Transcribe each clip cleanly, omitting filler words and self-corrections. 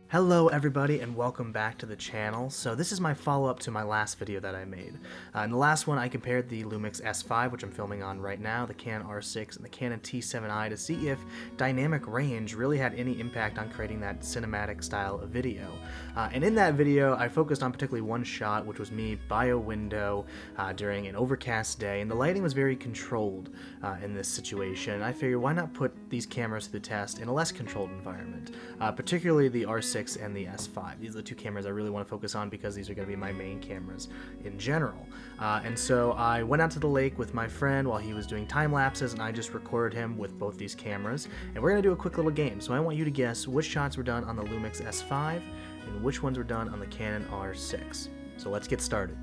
Hello everybody and welcome back to the channel. So this is my follow-up to my last video that I made. In the last one I compared the Lumix S5, which I'm filming on right now, the Canon R6, and the Canon T7i to see if dynamic range really had any impact on creating that cinematic style of video. And in that video I focused on particularly one shot, which was me by a window during an overcast day, and the lighting was very controlled in this situation. I figured why not put these cameras to the test in a less controlled environment, particularly the R6 and the S5. These are the two cameras I really want to focus on because these are going to be my main cameras in general. And so I went out to the lake with my friend while he was doing time lapses, and I just recorded him with both these cameras. And we're going to do a quick little game. So I want you to guess which shots were done on the Lumix S5 and which ones were done on the Canon R6. So let's get started.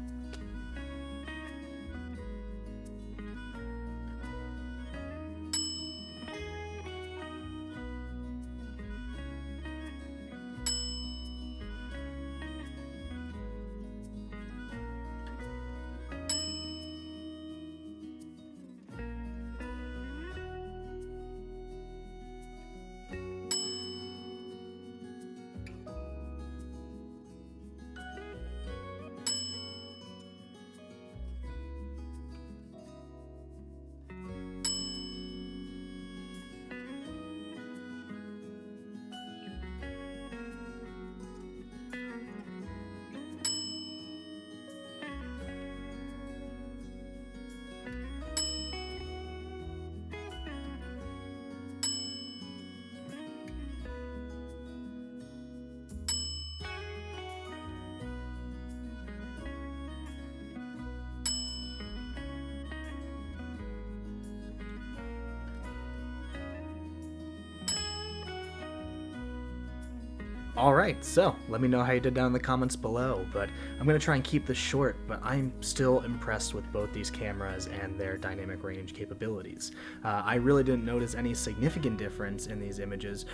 Alright, so let me know how you did down in the comments below, but I'm going to try and keep this short, but I'm still impressed with both these cameras and their dynamic range capabilities. I really didn't notice any significant difference in these images,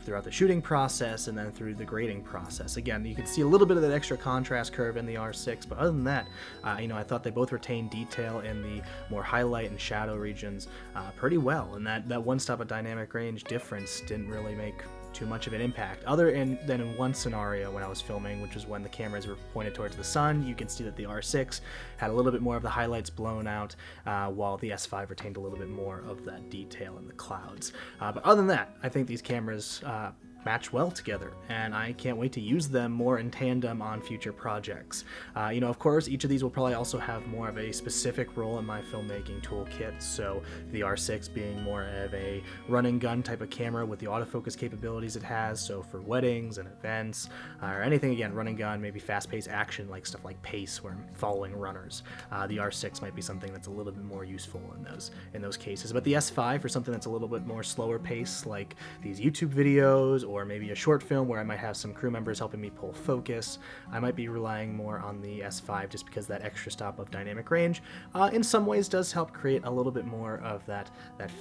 throughout the shooting process and then through the grading process. Again, you can see a little bit of that extra contrast curve in the R6, but other than that, I thought they both retained detail in the more highlight and shadow regions pretty well, and that one stop of dynamic range difference didn't really make too much of an impact, other than in one scenario when I was filming, which was when the cameras were pointed towards the sun. You can see that the R6 had a little bit more of the highlights blown out, while the S5 retained a little bit more of that detail in the clouds. But other than that, I think these cameras match well together, and I can't wait to use them more in tandem on future projects. Of course, each of these will probably also have more of a specific role in my filmmaking toolkit, so the R6 being more of a run and gun type of camera with the autofocus capabilities it has, so for weddings and events, or anything, again, run and gun, maybe fast-paced action, like stuff like Pace, where I'm following runners. The R6 might be something that's a little bit more useful in those cases, but the S5 for something that's a little bit more slower pace, like these YouTube videos, or maybe a short film where I might have some crew members helping me pull focus. I might be relying more on the S5 just because that extra stop of dynamic range in some ways does help create a little bit more of that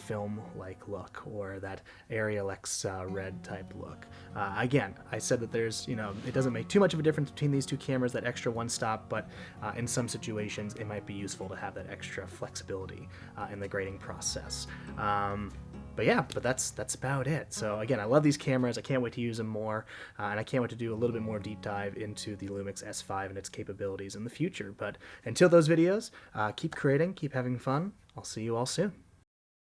film-like look, or that Arial X red type look. Again, I said that there's, it doesn't make too much of a difference between these two cameras, that extra one stop, but in some situations it might be useful to have that extra flexibility in the grading process. But that's about it. So again, I love these cameras. I can't wait to use them more, and I can't wait to do a little bit more deep dive into the Lumix S5 and its capabilities in the future. But until those videos, keep creating, keep having fun. I'll see you all soon.